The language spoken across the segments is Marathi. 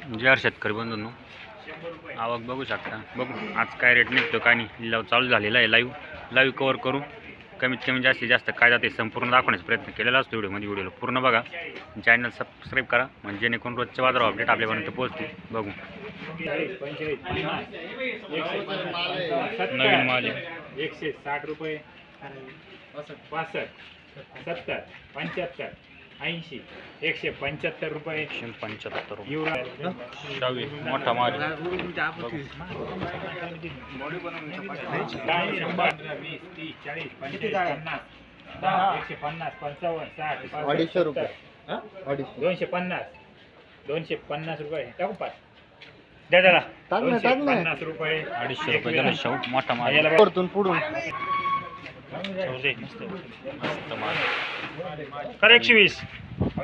जे आर शेतकरी बंधूंनो, आवक बघू शकता. बघू आज काय रेट निघतो काय नाही. लिलाव चालू झालेला आहे. लाईव्ह कवर करू. कमीत कमी जास्तीत जास्त काय जाते संपूर्ण दाखवण्याचा प्रयत्न केलेला असतो व्हिडिओला पूर्ण बघा. चॅनल सबस्क्राईब करा म्हणजे जेणेकरून रोजचे बाजार अपडेट आपल्यापर्यंत पोहोचतील. बघू नवीन माल 160 रुपये 65 70 75 80 175 रुपये 175 रुपये. युवराज शावी मोठा माल 100 20 30 40 50 150 55 60 250 रुपये 250 रुपये टाकू पाच द्या त्याला. टाक ना. 250 रुपये 250 रुपये गेला शाव मोठा माल. याला वरतून पुढून मस्त माल. कर 120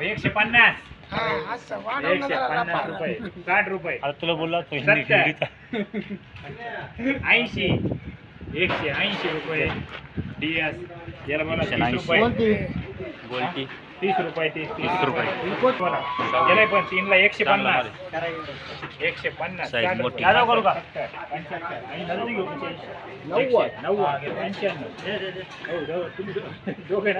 150 150 रुपये 60 रुपये आता तुला बोलला तो 70 80 180 रुपये DS याला मला 30 रुपये कोणती गोल्टी 30 रुपये 30 रुपये. बोला याला पण 3 ला 150 150 साईज मोठी. दादा करू का 185 रुपये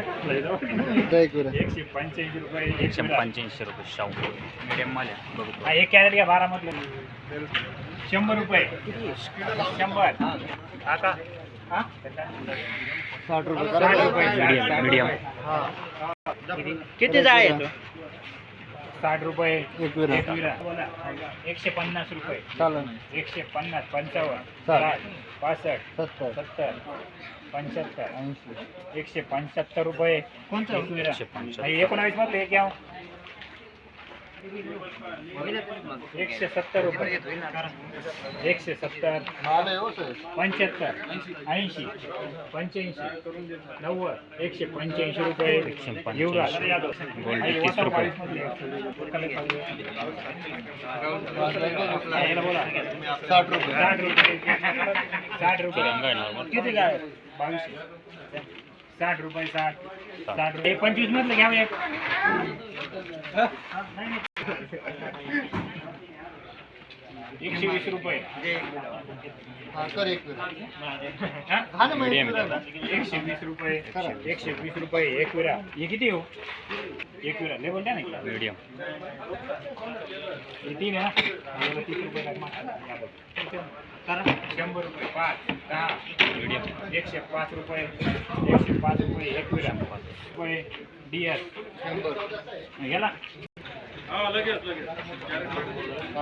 185 रुपये शाव मीडियम माल आहे. बघू हा एक कॅरेट घ्या 12 मधलं 100 रुपये 100 आता हा 60 रुपये 60 रुपये मीडियम किती जाळे 60 रुपये एक विरा. एक विरा. बोला 150 रुपये चालेल 150 55 60 65 70 70 75 80 175 रुपये कोणतं? एक विरा. 175. आणि 19 मधले एक घ्या 170 रुपये 170 माल आहे हो सर 75 80 85 90 185 रुपये 185. युवराज गोल्डी 30 रुपये. याला बोला 60 रुपये 60 रुपये 60 रुपये तिरंगा आहे नॉर्मल. किती काय 22 60 रुपये 60 रुपये 25 मधलं घ्या एक 120 रुपये हा कर एक विरा. हा? हा ना मग एक मीडियम विरा. 120 रुपये 120 रुपये एक विरा. हे किती हो एक विरा लेवल द्या ना मीडियम हे 3 आहे ना याला 30 रुपये टाक करा 100 रुपये 5 10 मीडियम 105 रुपये 105 रुपये एक विरा रुपये DS 100 गेला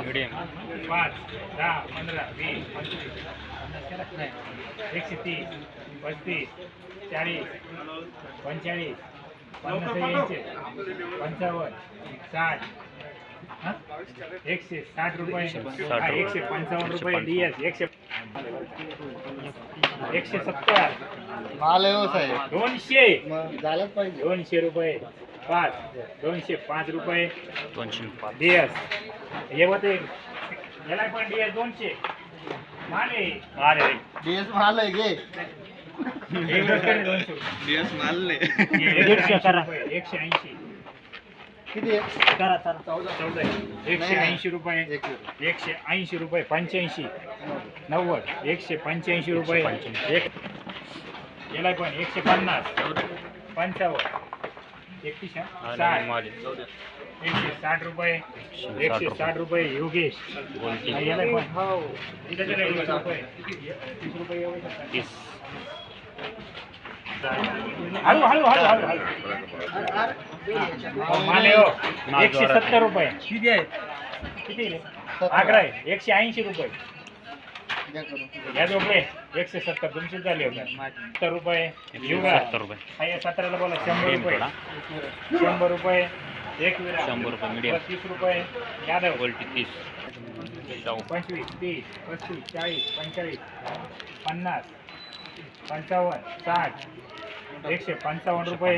मीडियम 5 10 15 20 25 130 35 40 45 50 55 60 160 रुपये 155 रुपये DS 170 माल आहे हो साहेब 200 मग झालंच पाहिजे 200 रुपये 5 205 रुपये 205. DS हे होते याला पण DS 200 माले DS माल आहे घे हे वरकडे 200 DS माल नाही 100 करा 180 किती आहे करा 14 180 रुपये एक विरा. 180 रुपये 85 90 185 रुपये एक याला पण 150 55 31 हा 60 नवीन माल आहे. 160 रुपये 160 रुपये योगेश गोल्टी याला पण हो 30 रुपये 30 रुपये एवढे 30. हळू हळू हळू हळू हळू माले हो 170 रुपये किती आहे किती आग्रा आहे 180 रुपये द्या करून. या झोपडे 170 तुमचे झाले होते 70 रुपये 70 रुपये. 17 ला बोला 100 मीडियम रुपये थोडा 100 रुपये एक विरा 100 रुपये मीडियम 30 रुपये यादव गोल्टी 30 शाव 25 30 35 40 45 50 55 60 155 रुपये